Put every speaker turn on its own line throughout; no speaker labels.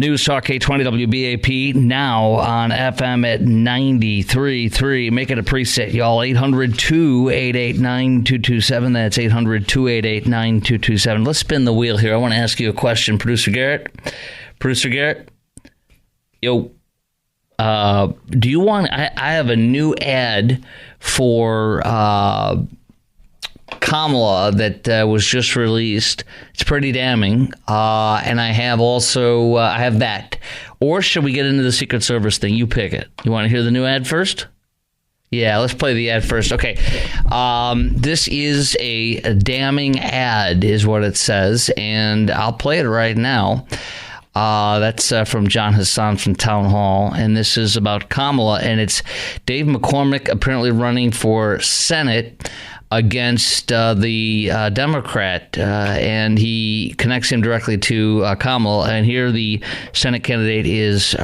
News Talk 820 WBAP, now on FM at 93.3. Make it a preset, y'all. 800-288-9227. That's 800-288-9227. Let's spin the wheel here. I want to ask you a question. Producer Garrett? Yo, do you want... I have a new ad for Kamala that was just released. It's pretty damning. And I have also, I have that. Or should we get into the Secret Service thing? You pick it. You want to hear the new ad first? Yeah, let's play the ad first. Okay. This is a damning ad is what it says. And I'll play it right now. That's from John Hassan from Town Hall, and this is about Kamala, and it's Dave McCormick apparently running for Senate against the Democrat, and he connects him directly to Kamala, and here the Senate candidate is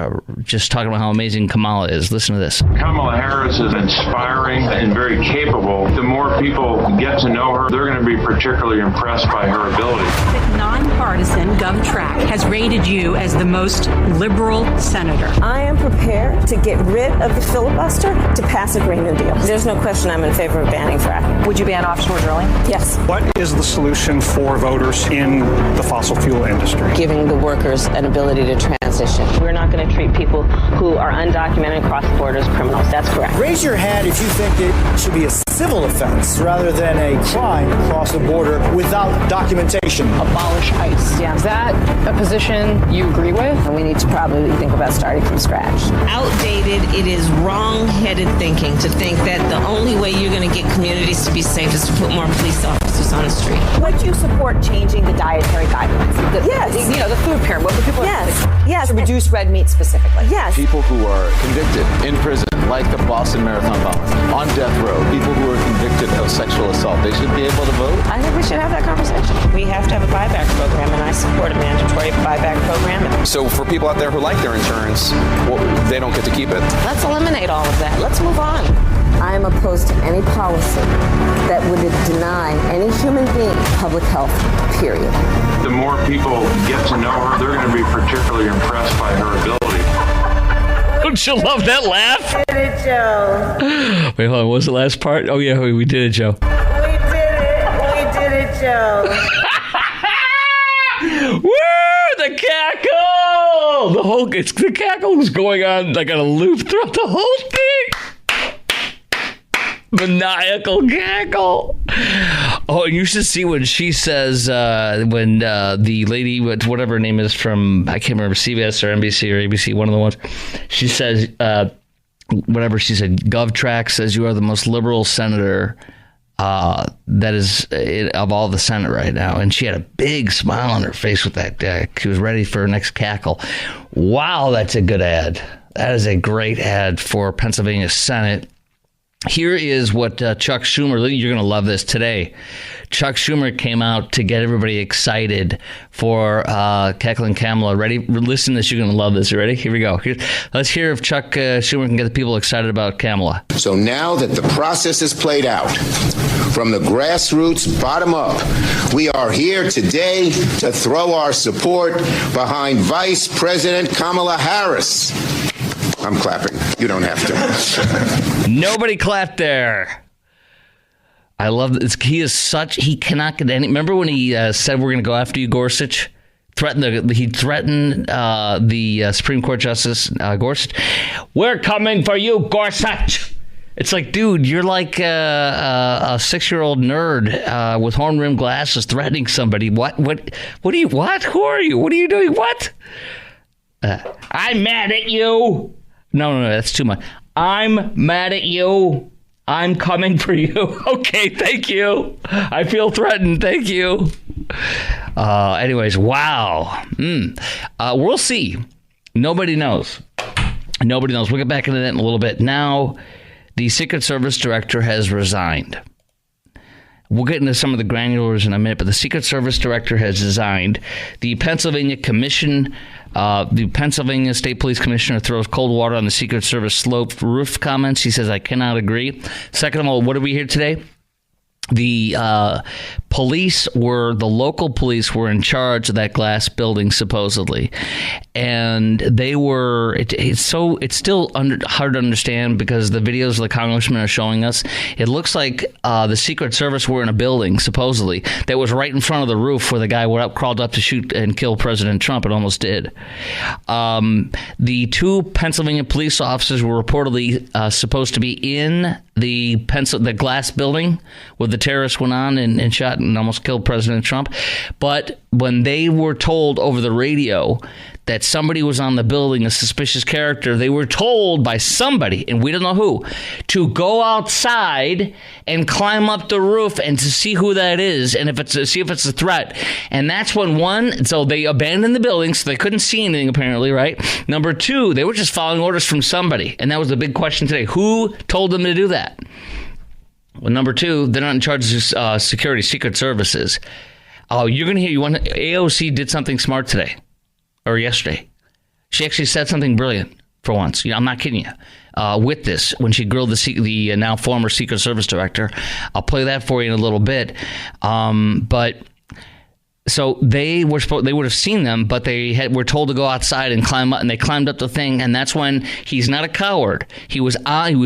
just talking about how amazing Kamala is. Listen to this.
Kamala Harris is inspiring and very capable. The more people get to know her, they're going to be particularly impressed by her ability.
The nonpartisan GovTrack has rated you as the most liberal senator.
I am prepared to get rid of the filibuster to pass a Green New Deal. There's no question I'm in favor of banning fracking.
Would you ban offshore drilling?
Yes.
What is the solution for voters in the fossil fuel industry?
Giving the workers an ability to transition. We're not going to treat people who are undocumented across the border as criminals. That's correct.
Raise your hand if you think it should be a civil offense rather than a crime across the border without documentation.
Abolish ICE. Yeah. Is that a position you agree with?
And we need to probably think about starting from scratch.
Outdated, it is wrong-headed thinking to think that the only way you're going to get communities to be safe is to put more police officers on the street.
Would you support changing the dietary guidelines?
Yes.
The food pyramid. What people
yes.
To reduce red meat specifically.
Yes.
People who are convicted in prison, like the Boston Marathon bombers, on death row, people who are convicted of sexual assault, they should be able to vote.
I think we should have that conversation.
We have to have a buyback program, and I support a mandatory buyback program.
So for people out there who like their insurance, they don't get to keep it.
Let's eliminate all of that. Let's move on. I am opposed to any policy that would deny any human being public health, period.
The more people get to know her, they're going to be particularly impressed by her ability.
Don't you love that laugh?
We did it, Joe.
Wait, hold on. What was the last part? Oh, yeah, we did it, Joe.
We did it, Joe.
Woo! The cackle! The cackle was going on like on a loop throughout the whole thing. Maniacal cackle. Oh, and you should see when she says, when the lady, whatever her name is from, I can't remember, CBS or NBC or ABC, one of the ones, she says, whatever she said, GovTrack says you are the most liberal senator that is of all the Senate right now. And she had a big smile on her face with that. She was ready for her next cackle. Wow, that's a good ad. That is a great ad for Pennsylvania Senate. Here is what Chuck Schumer, you're going to love this today. Chuck Schumer came out to get everybody excited for cackling Kamala. Ready? Listen to this. You're going to love this. You ready? Here we go. Let's hear if Chuck Schumer can get the people excited about Kamala.
So now that the process is played out, from the grassroots bottom up, we are here today to throw our support behind Vice President Kamala Harris. I'm clapping. You don't have to.
Nobody clapped there. I love this. He cannot get any. Remember when he said we're going to go after you, Gorsuch? He threatened the Supreme Court Justice Gorsuch. We're coming for you, Gorsuch. It's like, dude, you're like a 6-year-old nerd with horn-rimmed glasses threatening somebody. What? Who are you? What are you doing? What? I'm mad at you. No, that's too much. I'm mad at you. I'm coming for you. Okay, thank you. I feel threatened. Thank you. Anyways, wow. We'll see. Nobody knows. We'll get back into that in a little bit. Now, the Secret Service director has resigned. We'll get into some of the granulars in a minute, but the Secret Service director has resigned. The Pennsylvania State Police Commissioner throws cold water on the Secret Service sloped roof comments. He says, I cannot agree. Second of all, what do we hear today? the local police were in charge of that glass building, supposedly. And they were, it's still hard to understand because the videos the congressmen are showing us, it looks like the Secret Service were in a building, supposedly, that was right in front of the roof where the guy crawled up to shoot and kill President Trump. It almost did. The two Pennsylvania police officers were reportedly supposed to be in the glass building where the terrorists went on and shot and almost killed President Trump. But when they were told over the radio that somebody was on the building, a suspicious character, they were told by somebody, and we don't know who, to go outside and climb up the roof and to see who that is and see if it's a threat. And that's when so they abandoned the building, so they couldn't see anything apparently, right? Number two, they were just following orders from somebody, and that was the big question today. Who told them to do that? Well, number two, they're not in charge of security, Secret Services. Oh, you're going to hear, AOC did something smart today. Or yesterday. She actually said something brilliant for once. I'm not kidding you. With this, when she grilled the now former Secret Service director. I'll play that for you in a little bit. But so they would have seen them, but they were told to go outside and climb up, and they climbed up the thing. And that's when he's not a coward. He was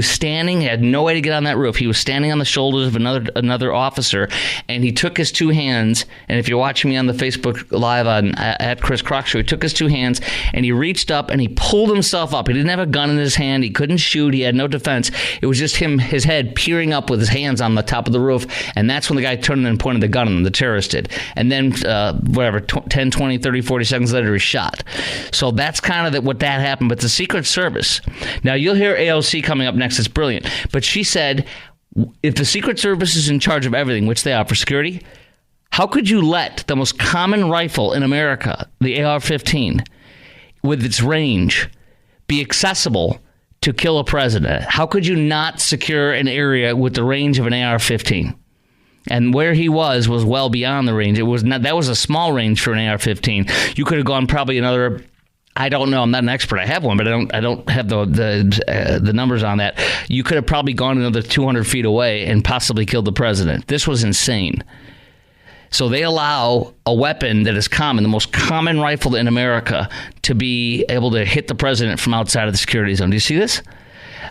standing, he had no way to get on that roof. He was standing on the shoulders of another officer, and he took his two hands. And if you're watching me on the Facebook Live at Chris Crock Show, he took his two hands and he reached up and he pulled himself up. He didn't have a gun in his hand. He couldn't shoot. He had no defense. It was just his head peering up with his hands on the top of the roof. And that's when the guy turned and pointed the gun at him. The terrorist did. And then 10, 20, 30, 40 seconds later, he's shot. So that's kind of what that happened. But the Secret Service. Now, you'll hear AOC coming up next. It's brilliant. But she said, if the Secret Service is in charge of everything, which they are for security, how could you let the most common rifle in America, the AR-15, with its range, be accessible to kill a president? How could you not secure an area with the range of an AR-15? And where he was well beyond the range. That was a small range for an AR-15. You could have gone probably another, I don't know, I'm not an expert. I have one, but I don't have the numbers on that. You could have probably gone another 200 feet away and possibly killed the president. This was insane. So they allow a weapon that is common, the most common rifle in America, to be able to hit the president from outside of the security zone. Do you see this?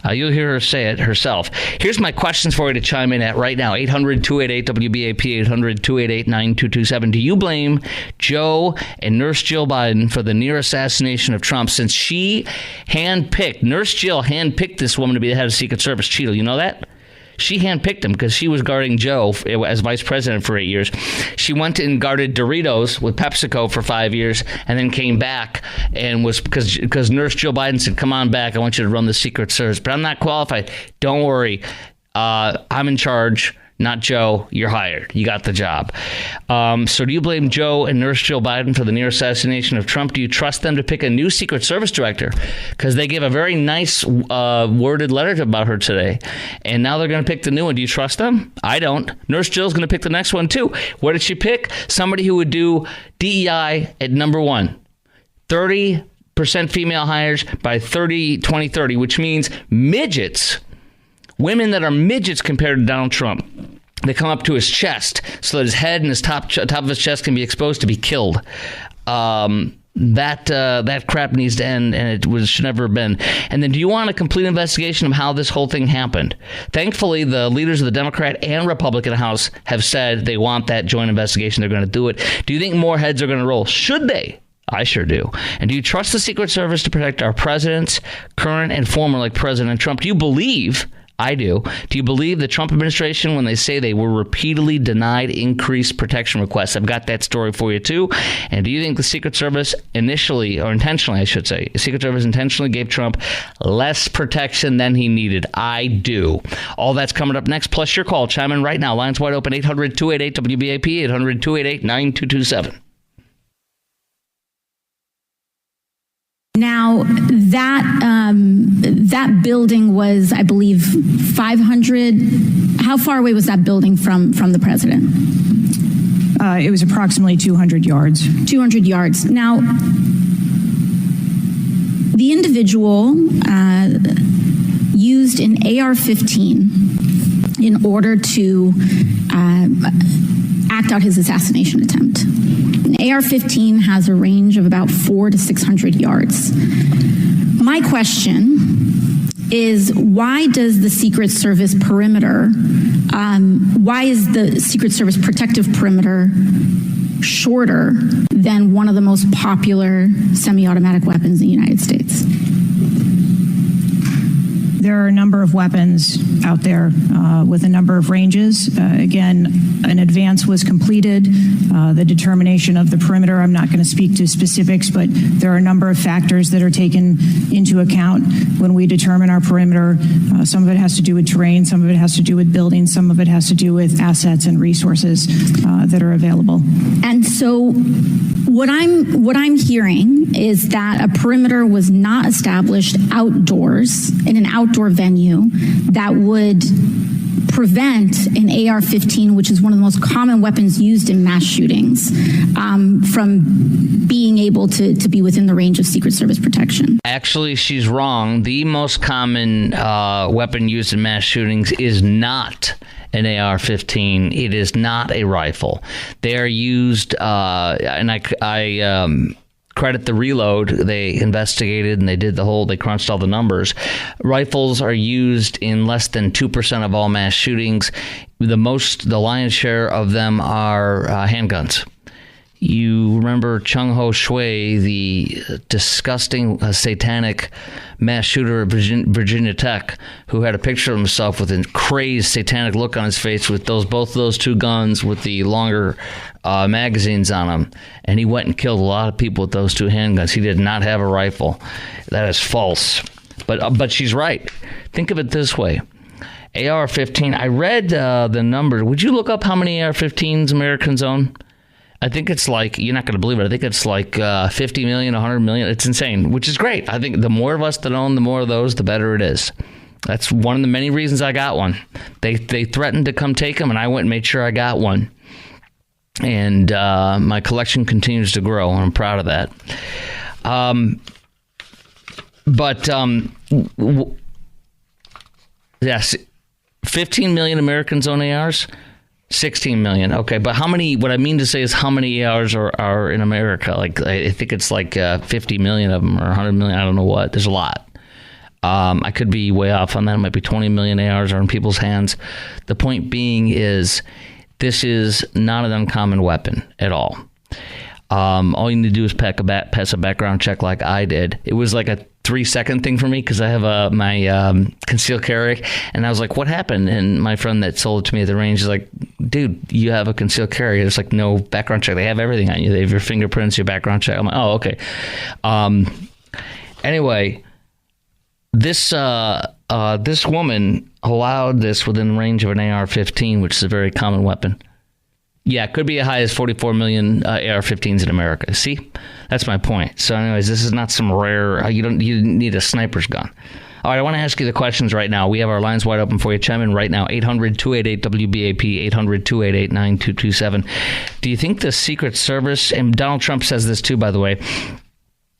You'll hear her say it herself. Here's my questions for you to chime in at right now. 800-288-WBAP, 800-288-9227. Do you blame Joe and Nurse Jill Biden for the near assassination of Trump, since Nurse Jill handpicked this woman to be the head of Secret Service? Cheatle, you know that? She handpicked him because she was guarding Joe as vice president for 8 years. She went and guarded Doritos with PepsiCo for 5 years and then came back and was because Nurse Jill Biden said, come on back. I want you to run the Secret Service. But I'm not qualified. Don't worry. I'm in charge. Not Joe, you're hired. You got the job. So do you blame Joe and Nurse Jill Biden for the near assassination of Trump? Do you trust them to pick a new Secret Service director? Because they gave a very nice worded letter about her today. And now they're going to pick the new one. Do you trust them? I don't. Nurse Jill's going to pick the next one, too. What did she pick? Somebody who would do DEI at number one. 30% female hires by 2030, which means midgets. Women that are midgets compared to Donald Trump. They come up to his chest so that his head and his top of his chest can be exposed to be killed. That crap needs to end, and it should never have been. And then, do you want a complete investigation of how this whole thing happened? Thankfully, the leaders of the Democrat and Republican House have said they want that joint investigation. They're going to do it. Do you think more heads are going to roll? Should they? I sure do. And do you trust the Secret Service to protect our presidents, current and former, like President Trump? Do you believe... I do. Do you believe the Trump administration when they say they were repeatedly denied increased protection requests? I've got that story for you, too. And do you think the Secret Service intentionally gave Trump less protection than he needed? I do. All that's coming up next, plus your call. Chime in right now. Lines wide open, 800-288-WBAP, 800-288-9227.
Now, that building was, I believe, 500. How far away was that building from the president?
It was approximately 200 yards.
200 yards. Now, the individual used an AR-15 in order to act out his assassination attempt. An AR-15 has a range of about 400 to 600 yards. My question is, why does the Secret Service perimeter, why is the Secret Service protective perimeter shorter than one of the most popular semi-automatic weapons in the United States?
There are a number of weapons out there with a number of ranges. Again, an advance was completed. The determination of the perimeter, I'm not going to speak to specifics, but there are a number of factors that are taken into account when we determine our perimeter. Some of it has to do with terrain, some of it has to do with buildings, some of it has to do with assets and resources that are available.
And so what I'm hearing is that a perimeter was not established outdoors in an outdoor venue that would prevent an AR-15, which is one of the most common weapons used in mass shootings, from being able to be within the range of Secret Service protection.
Actually, she's wrong. The most common weapon used in mass shootings is not an AR-15. It is not a rifle. They are used, and I credit the Reload. They investigated and they crunched all the numbers. Rifles are used in less than 2% of all mass shootings. The lion's share of them are handguns. You remember Chung Ho Shui, the disgusting satanic mass shooter at Virginia Tech, who had a picture of himself with a crazed satanic look on his face with both of those two guns with the longer magazines on them. And he went and killed a lot of people with those two handguns. He did not have a rifle. That is false. But she's right. Think of it this way. AR-15, I read the number. Would you look up how many AR-15s Americans own? I think it's like, you're not going to believe it, I think it's like 50 million, 100 million. It's insane, which is great. I think the more of us that own the more of those, the better it is. That's one of the many reasons I got one. They threatened to come take them, and I went and made sure I got one. And my collection continues to grow, and I'm proud of that. Yes, 15 million Americans own ARs. 16 million. Okay, but how many? What I mean to say is how many ARs are in America? Like, I think it's like 50 million of them or 100 million. I don't know what. There's a lot. I could be way off on that. It might be 20 million ARs are in people's hands. The point being is, this is not an uncommon weapon at all. All you need to do is pass a background check like I did. It was like a 3-second thing for me because I have my concealed carry, and I was like, what happened? And my friend that sold it to me at the range is like, dude, you have a concealed carry. There's like no background check. They have everything on you. They have your fingerprints, your background check. I'm like, oh, okay. Anyway, this woman allowed this within range of an AR-15, which is a very common weapon. Yeah, it could be as high as 44 million AR-15s in America. See, that's my point. So anyways, this is not some rare, you need a sniper's gun. All right, I want to ask you the questions right now. We have our lines wide open for you. Chime in right now, 800-288-WBAP, 800-288-9227. Do you think the Secret Service, and Donald Trump says this too, by the way,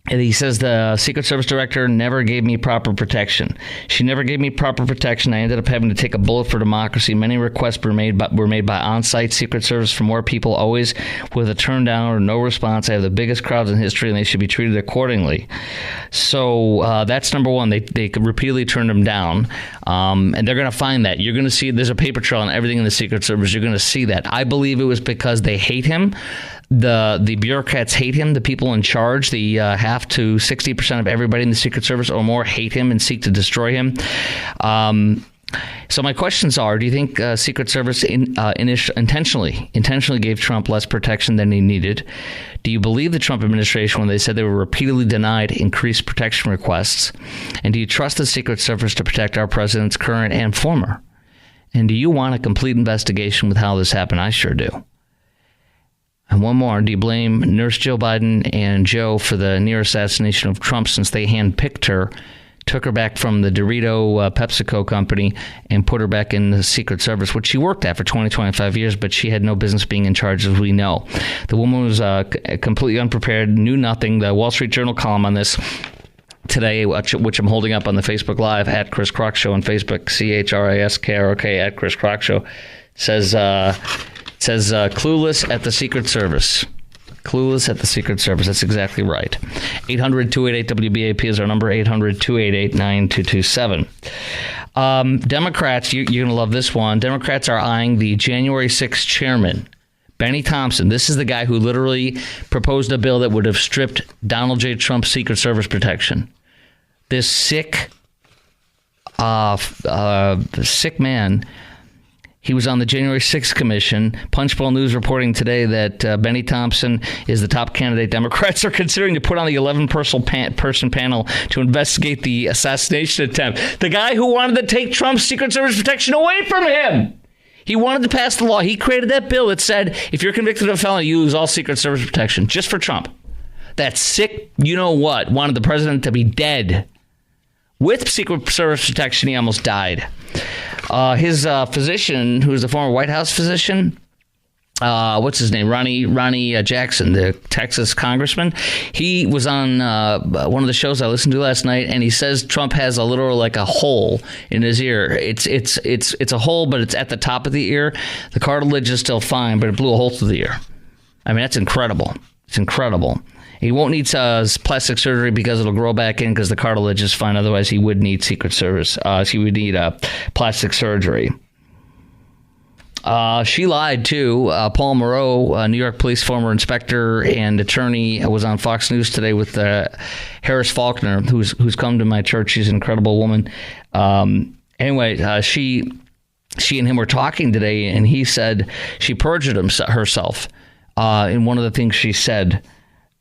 and he says the Secret Service director never gave me proper protection. She never gave me proper protection. I ended up having to take a bullet for democracy. Many requests were made by on-site Secret Service for more people, always with a turn down or no response. I have the biggest crowds in history, and they should be treated accordingly. So that's number one. They repeatedly turned them down, and they're going to find that. You're going to see there's a paper trail on everything in the Secret Service. You're going to see that. I believe it was because they hate him. The bureaucrats hate him. The people in charge, the half to 60% of everybody in the Secret Service or more, hate him and seek to destroy him. So my questions are: do you think Secret Service intentionally gave Trump less protection than he needed? Do you believe the Trump administration when they said they were repeatedly denied increased protection requests? And do you trust the Secret Service to protect our president's current and former? And do you want a complete investigation with how this happened? I sure do. And one more, do you blame Nurse Joe Biden and Joe for the near assassination of Trump since they handpicked her, took her back from the Dorito PepsiCo company and put her back in the Secret Service, which she worked at for 25 years, but she had no business being in charge, as we know. The woman was completely unprepared, knew nothing. The Wall Street Journal column on this today, which I'm holding up on the Facebook Live, at Chris Crock Show on Facebook, ChrisKROK, at Chris Crock Show, Says clueless at the Secret Service. Clueless at the Secret Service. That's exactly right. 800-288-WBAP is our number, 800-288-9227. Democrats, you're going to love this one. Democrats are eyeing the January 6th chairman, Benny Thompson. This is the guy who literally proposed a bill that would have stripped Donald J. Trump's Secret Service protection. This sick man. He was on the January 6th Commission. Punchbowl News reporting today that Benny Thompson is the top candidate Democrats are considering to put on the 11-person panel to investigate the assassination attempt. The guy who wanted to take Trump's Secret Service protection away from him. He wanted to pass the law. He created that bill that said, if you're convicted of a felony, you lose all Secret Service protection, just for Trump. That sick, you-know-what, wanted the president to be dead. With Secret Service protection, he almost died. His physician, who is a former White House physician, what's his name? Ronnie Jackson, the Texas congressman. He was on one of the shows I listened to last night, and he says Trump has a literal like a hole in his ear. It's a hole, but it's at the top of the ear. The cartilage is still fine, but it blew a hole through the ear. I mean, that's incredible. It's incredible. He won't need plastic surgery because it'll grow back in because the cartilage is fine. Otherwise, he would need Secret Service. He would need plastic surgery. She lied, too. Paul Moreau, New York Police former inspector and attorney, was on Fox News today with Harris Faulkner, who's come to my church. She's an incredible woman. Anyway, she and him were talking today, and he said she perjured herself in one of the things she said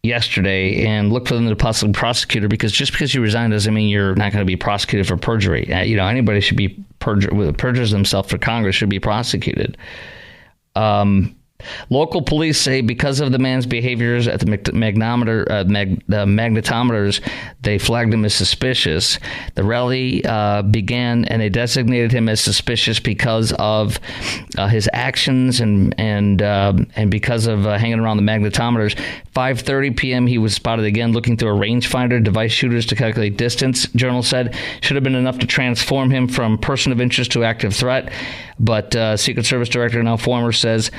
yesterday, and look for them to possibly prosecute her, because just because you resign doesn't mean you're not going to be prosecuted for perjury. Anybody should be perjures themselves for Congress should be prosecuted. Local police say because of the man's behaviors at the magnetometers, they flagged him as suspicious. The rally began, and they designated him as suspicious because of his actions and because of hanging around the magnetometers. 5:30 p.m. he was spotted again looking through a rangefinder device shooters to calculate distance. Journal said should have been enough to transform him from person of interest to active threat. But Secret Service Director, now former, says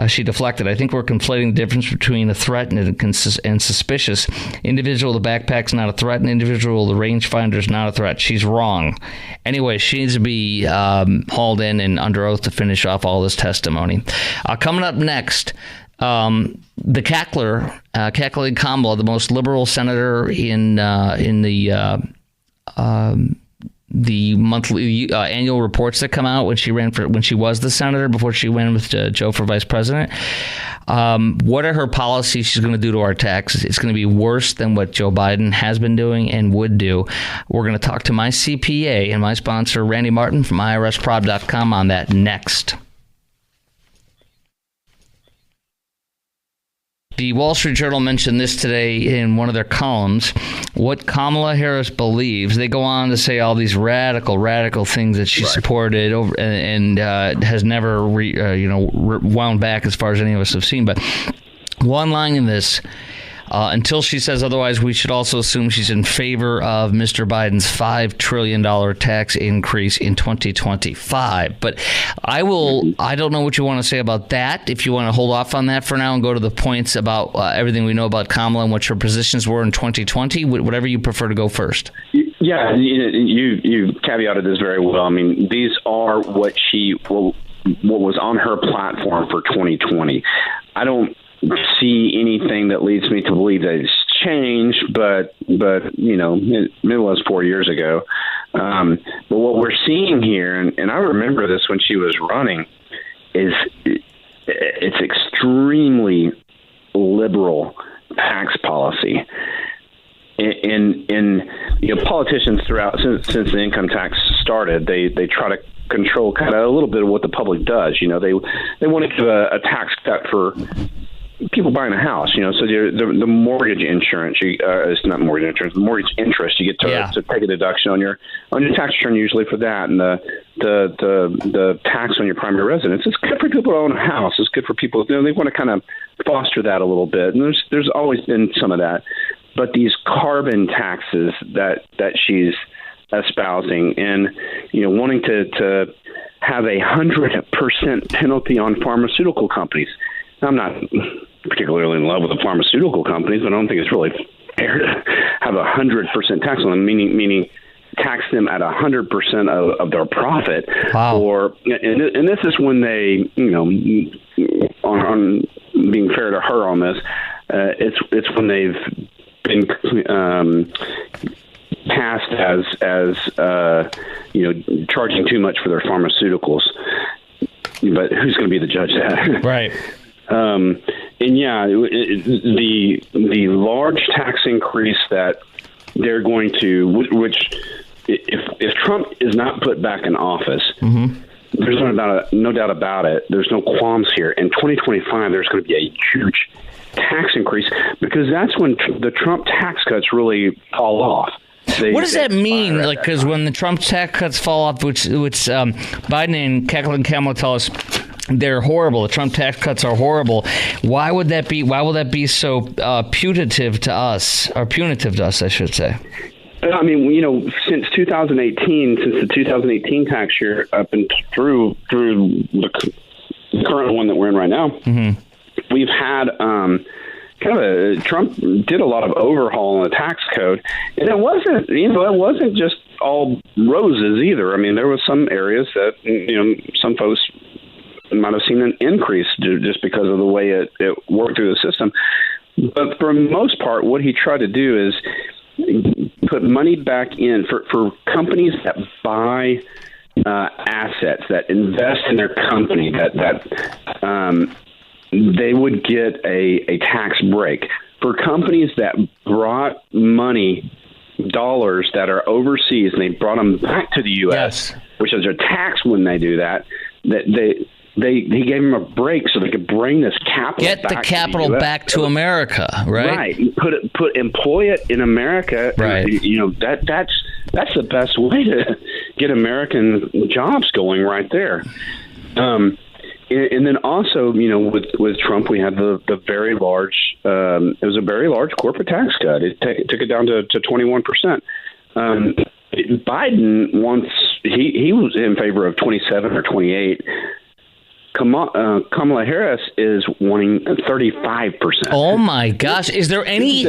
she deflected. I think we're conflating the difference between a threat and suspicious. Individual, the backpack's not a threat. An individual, the rangefinder's not a threat. She's wrong. Anyway, she needs to be hauled in and under oath to finish off all this testimony. Coming up next, the cackling Kamala, the most liberal senator in the monthly annual reports that come out when she was the senator before she went with Joe for vice president. What are her policies she's going to do to our taxes? It's going to be worse than what Joe Biden has been doing and would do. We're going to talk to my CPA and my sponsor, Randy Martin from IRSprob.com on that next. The Wall Street Journal mentioned this today in one of their columns. What Kamala Harris believes, they go on to say all these radical things that she supported over and has never wound back as far as any of us have seen. But one line in this, until she says otherwise, we should also assume she's in favor of Mr. Biden's $5 trillion tax increase in 2025. But I don't know what you want to say about that. If you want to hold off on that for now and go to the points about everything we know about Kamala and what her positions were in 2020, whatever you prefer to go first.
Yeah, you caveated this very well. I mean, these are what was on her platform for 2020. I don't see anything that leads me to believe that it's changed, but it was 4 years ago. But what we're seeing here, and I remember this when she was running, is it's extremely liberal tax policy. And politicians throughout since the income tax started, they try to control kind of a little bit of what the public does. They want to give a tax cut for people buying a house, so the mortgage insurance, it's not mortgage insurance, mortgage interest, you get to take a deduction on your tax return usually for that, and the tax on your primary residence. It's good for people who own a house. It's good for people, they want to kind of foster that a little bit, and there's always been some of that. But these carbon taxes that she's espousing and wanting to have 100% penalty on pharmaceutical companies. Now, I'm not particularly in love with the pharmaceutical companies, but I don't think it's really fair to have 100% tax on them, meaning tax them at 100% of their profit.
Wow.
And this is when they, on being fair to her on this, it's when they've been passed as charging too much for their pharmaceuticals. But who's going to be the judge of that?
Right.
And yeah, the large tax increase that they're going to, which if Trump is not put back in office, there's no doubt about it. There's no qualms here. In 2025, there's going to be a huge tax increase because that's when the Trump tax cuts really fall off.
What does that mean? Like, because when the Trump tax cuts fall off, which Biden and Kamala tell us they're horrible. The Trump tax cuts are horrible. Why would that be? Why will that be so punitive to us, I should say?
I mean, since 2018, since the 2018 tax year up and through the current one that we're in right now, we've had Trump did a lot of overhaul in the tax code, and it wasn't just all roses either. I mean, there was some areas that some folks might have seen an increase just because of the way it worked through the system. But for the most part, what he tried to do is put money back in for companies that buy assets, that invest in their company, that they would get a tax break. For companies that brought money, dollars that are overseas, and they brought them back to the U.S., which is a tax when they do that, he gave them a break so they could bring this capital
back to America, right?
Right. Employ it in America.
Right.
That's the best way to get American jobs going right there. And then also, with Trump, we had the very large. It was a very large corporate tax cut. It took it down to 21%. Biden wants. He was in favor of 27 or 28. Kamala Harris is wanting 35%.
Oh my gosh! Is there any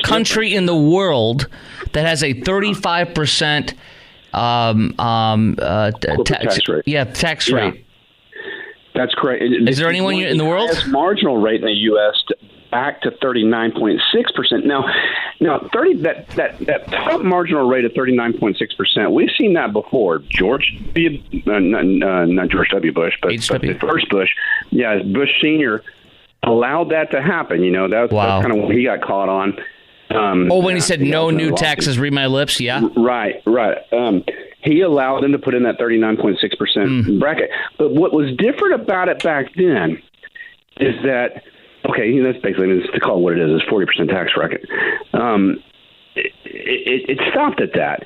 country in the world that has a 35%
tax rate?
Yeah, tax rate.
That's correct.
Is there anyone in the world?
Highest marginal rate in the U.S. back to 39.6%. Now, that top marginal rate of 39.6%. We've seen that before. Not George W. Bush, but the first Bush. Yeah, Bush Senior allowed that to happen. That's kind of what he got caught on.
When he said no new taxes, read my lips. Yeah.
Right. He allowed them to put in that 39.6% bracket. But what was different about it back then is that, that's basically, to call it what it is 40% tax bracket. It stopped at that.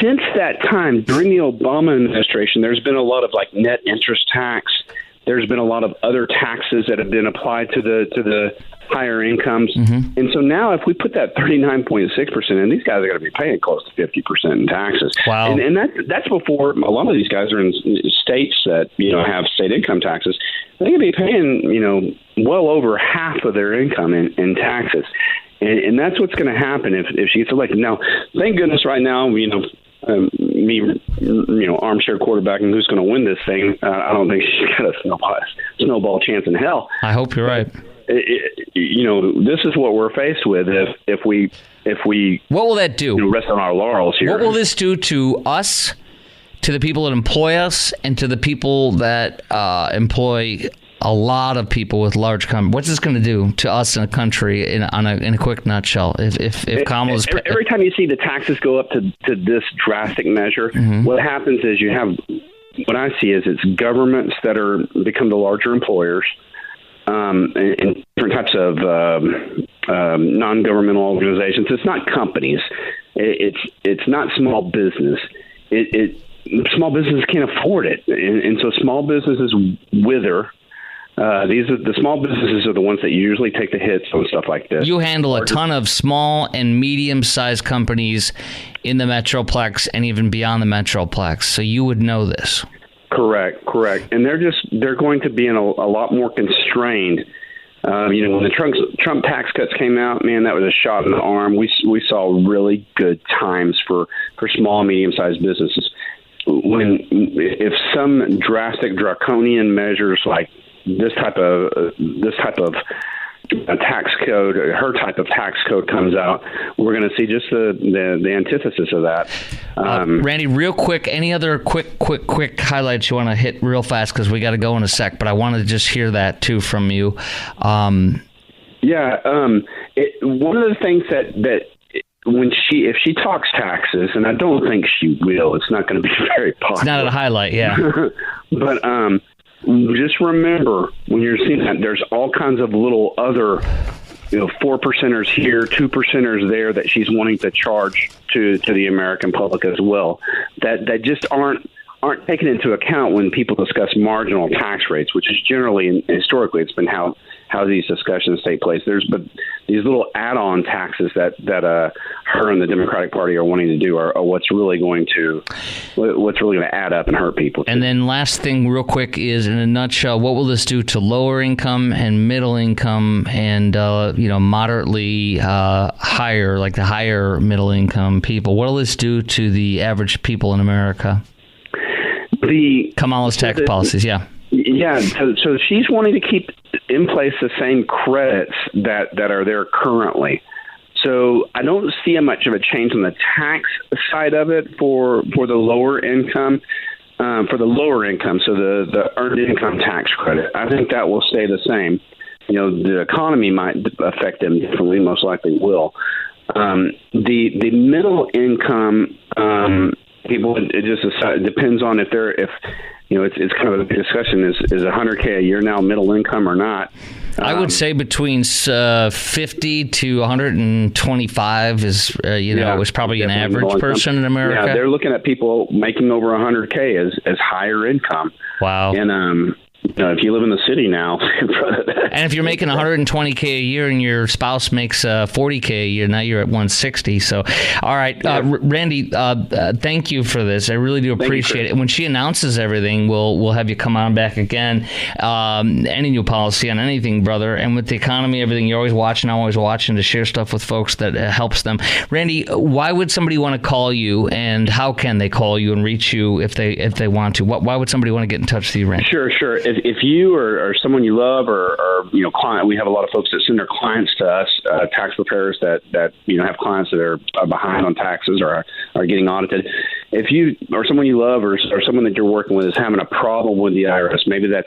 Since that time, during the Obama administration, there's been a lot of net interest tax. There's been a lot of other taxes that have been applied to the higher incomes. And so now if we put that 39.6% in, these guys are going to be paying close to 50% in taxes.
Wow.
And that's before a lot of these guys are in states that, have state income taxes. They're going to be paying, well over half of their income in taxes. And that's what's going to happen if she gets elected. Now, thank goodness right now, armchair quarterbacking who's going to win this thing. I don't think she's got a snowball chance in hell.
I hope you're right.
This is what we're faced with if we
what will that do?
Rest on our laurels here.
What will this do to us, to the people that employ us, and to the people that employ a lot of people with large companies? What's this going to do to us in a country in a quick nutshell? If Kamala's
every time you see the taxes go up to this drastic measure, what happens is you have what I see is it's governments that become the larger employers, and different types of non-governmental organizations. It's not companies. It's not small business. Small businesses can't afford it, and so small businesses wither. The small businesses are the ones that usually take the hits on stuff like this.
You handle a ton of small and medium-sized companies in the Metroplex and even beyond the Metroplex, so you would know this.
Correct. And they're going to be in a lot more constrained. When the Trump tax cuts came out, man, that was a shot in the arm. We saw really good times for small and medium-sized businesses. If some drastic draconian measures like this type of a tax code, her type of tax code comes out, we're going to see just the antithesis of that.
Randy, real quick, any other quick highlights you want to hit real fast, because we got to go in a sec, but I wanted to just hear that too from you. One of the things that if she talks taxes, and I don't think she will, it's not going to be very popular. It's not a highlight, yeah.
But just remember, when you're seeing that, there's all kinds of little other, 4%ers here, 2%ers there that she's wanting to charge to the American public as well, that just aren't taken into account when people discuss marginal tax rates, which is generally and historically it's been how these discussions take place. But these little add-on taxes that her and the Democratic Party are wanting to do are what's really going to add up and hurt people too.
And then last thing real quick is, in a nutshell, what will this do to lower income and middle income and moderately higher, like the higher middle income people? What will this do to the average people in America? Kamala's tax policies, yeah.
Yeah, so she's wanting to keep in place the same credits that are there currently. So I don't see much of a change on the tax side of it for the lower income. So the earned income tax credit, I think that will stay the same. The economy might affect them differently, most likely will. The middle income people, it depends on if it's kind of a discussion. Is $100K a year now middle income or not?
I would say between 50 to 125 is probably an average person in America.
Yeah, they're looking at people making over 100K as higher income.
Wow.
And if you live in the city now,
and if you're making 120K a year and your spouse makes 40K a year, now you're at 160. So, all right, Randy, thank you for this. I really do appreciate it. When she announces everything, we'll have you come on back again. Any new policy on anything, brother. And with the economy, everything, you're always watching. I'm always watching to share stuff with folks that helps them. Randy, why would somebody want to call you, and how can they call you and reach you if they want to? Why would somebody want to get in touch with you, Randy?
Sure. If you or someone you love or client, we have a lot of folks that send their clients to us, tax preparers that have clients that are behind on taxes or are getting audited. If you or someone you love or someone that you're working with is having a problem with the IRS, maybe they're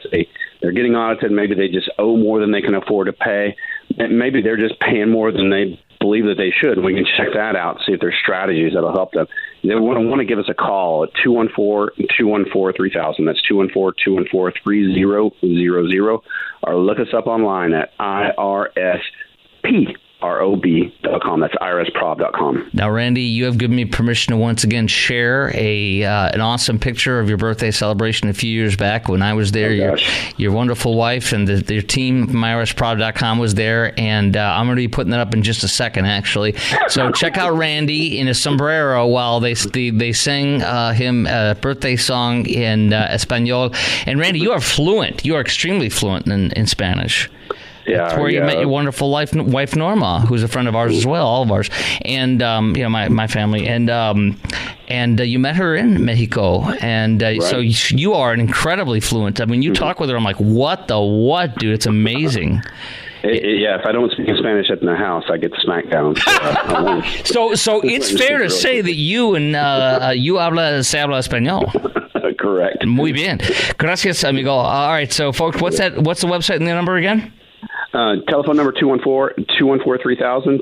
getting audited, maybe they just owe more than they can afford to pay, maybe they're just paying more than they believe that they should. We can check that out, see if there's strategies that'll help them. They want to give us a call at 214-214-3000. That's 214-214-3000. Or look us up online at IRSPROB.com. That's IRSPROB.com.
Now, Randy, you have given me permission to once again share an awesome picture of your birthday celebration a few years back when I was there. Your wonderful wife and your team from IRSPROB.com was there, and I'm going to be putting that up in just a second, actually. So check out Randy in a sombrero while they sing him a birthday song in Espanol. And Randy, you are fluent. You are extremely fluent in Spanish.
Yeah,
that's where you met your wonderful wife Norma, who's a friend of ours as well, all of ours, and my family, and you met her in Mexico, and right. So you are incredibly fluent. I mean, you talk with her, I'm like, what, dude? It's amazing.
If I don't speak Spanish at the house, I get smacked down.
So it's fair to say that you se habla español.
Correct.
Muy bien. Gracias, amigo. All right, so folks, what's the website and the number again?
Telephone number 214-214-3000,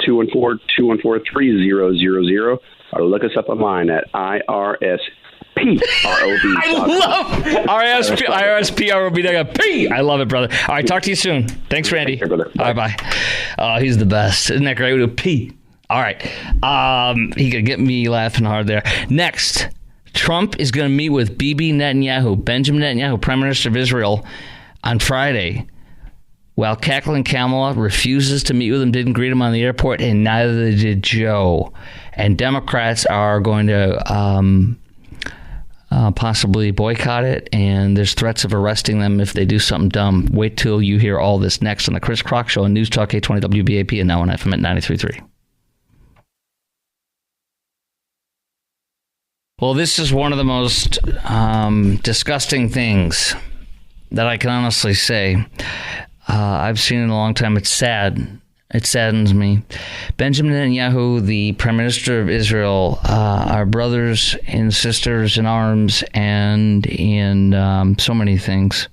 214-214-3000, or look us up online at IRSPROB.
I love IRSPROB. I love it, brother. All right, talk to you soon. Thanks, Randy.
Take care, brother.
All right, bye. He's the best. Isn't that great? We do P. All right. He could get me laughing hard there. Next, Trump is going to meet with Benjamin Netanyahu, Prime Minister of Israel, on Friday. While cackling Kamala refuses to meet with him, didn't greet him on the airport, and neither did Joe. And Democrats are going to possibly boycott it, and there's threats of arresting them if they do something dumb. Wait till you hear all this next on the Chris Crock Show on News Talk 820 WBAP and now on FM at 93.3. Well, this is one of the most disgusting things that I can honestly say I've seen in a long time. It's sad. It saddens me. Benjamin Netanyahu, the Prime Minister of Israel, our brothers and sisters in arms and in so many things.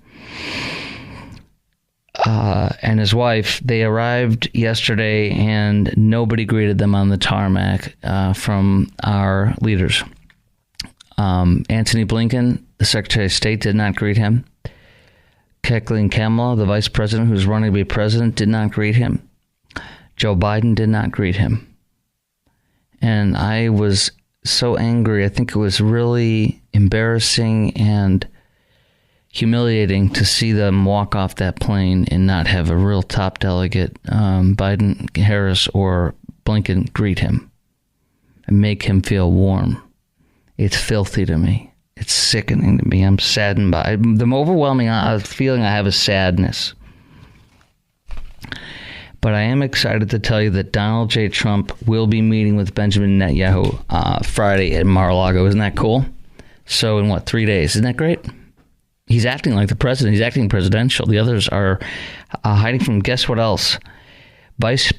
And his wife, they arrived yesterday and nobody greeted them on the tarmac from our leaders. Antony Blinken, the Secretary of State, did not greet him. Kathleen Kamala, the Vice President who's running to be president, did not greet him. Joe Biden did not greet him. And I was so angry. I think it was really embarrassing and humiliating to see them walk off that plane and not have a real top delegate, Biden, Harris, or Blinken, greet him and make him feel warm. It's filthy to me. It's sickening to me. I'm saddened by it. The overwhelming feeling I have is sadness. But I am excited to tell you that Donald J. Trump will be meeting with Benjamin Netanyahu Friday at Mar-a-Lago. Isn't that cool? So in 3 days? Isn't that great? He's acting like the president. He's acting presidential. The others are hiding from guess what else? Vice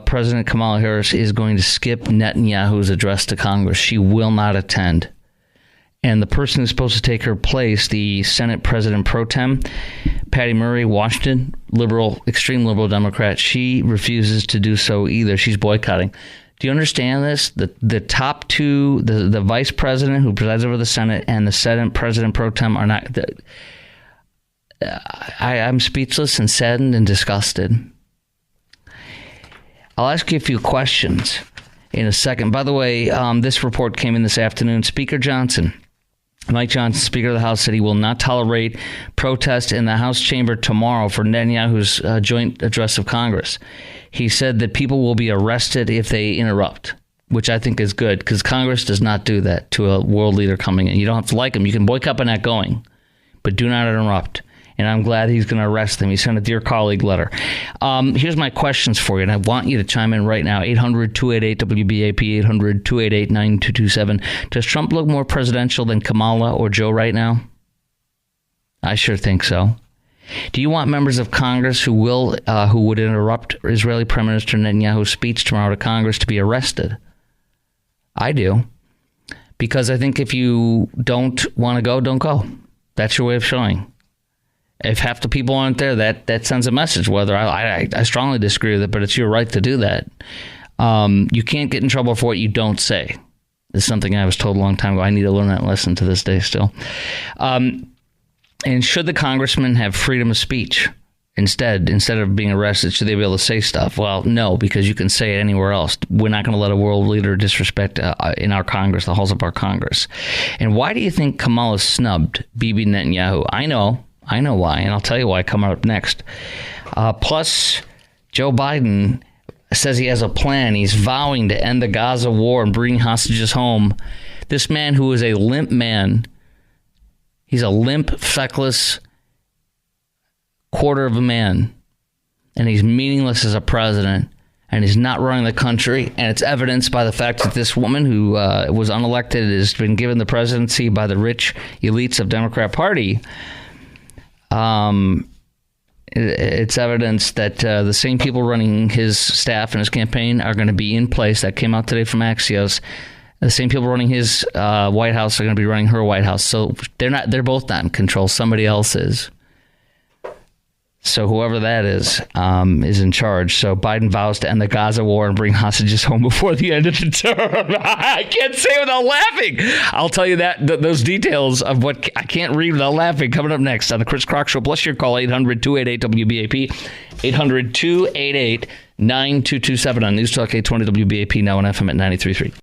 President Kamala Harris is going to skip Netanyahu's address to Congress. She will not attend. And the person who's supposed to take her place, the Senate President Pro Tem, Patty Murray, Washington, liberal, extreme liberal Democrat, she refuses to do so either. She's boycotting. Do you understand this? The top two, the Vice President who presides over the Senate and the Senate President Pro Tem are not. I'm speechless and saddened and disgusted. I'll ask you a few questions in a second. By the way, this report came in this afternoon. Speaker Johnson, Mike Johnson, Speaker of the House, said he will not tolerate protest in the House chamber tomorrow for Netanyahu's joint address of Congress. He said that people will be arrested if they interrupt, which I think is good because Congress does not do that to a world leader coming in. You don't have to like him. You can boycott by not going, but do not interrupt. And I'm glad he's going to arrest them. He sent a dear colleague letter. Here's my questions for you, and I want you to chime in right now. 800-288-WBAP, 800-288-9227. Does Trump look more presidential than Kamala or Joe right now? I sure think so. Do you want members of Congress who would interrupt Israeli Prime Minister Netanyahu's speech tomorrow to Congress to be arrested? I do. Because I think if you don't want to go, don't go. That's your way of showing. If half the people aren't there, that sends a message. Whether I strongly disagree with it, but it's your right to do that. You can't get in trouble for what you don't say. It's something I was told a long time ago. I need to learn that lesson to this day still. And should the congressman have freedom of speech instead of being arrested? Should they be able to say stuff? Well, no, because you can say it anywhere else. We're not going to let a world leader disrespect in our Congress, the halls of our Congress. And why do you think Kamala snubbed Bibi Netanyahu? I know why, and I'll tell you why coming up next. Plus, Joe Biden says he has a plan. He's vowing to end the Gaza war and bring hostages home. This man who is a limp man, he's a limp, feckless quarter of a man, and he's meaningless as a president, and he's not running the country, and it's evidenced by the fact that this woman who was unelected has been given the presidency by the rich elites of Democrat Party. It's evidence that the same people running his staff and his campaign are going to be in place. That came out today from Axios. The same people running his White House are going to be running her White House. So they're both not in control. Somebody else is. So whoever that is in charge. So Biden vows to end the Gaza war and bring hostages home before the end of the term. I can't say it without laughing. I'll tell you those details of what I can't read without laughing coming up next on the Chris Crock Show. Plus your call 800-288-WBAP, 800-288-9227 on News Talk 820 WBAP, now on FM at 93.3.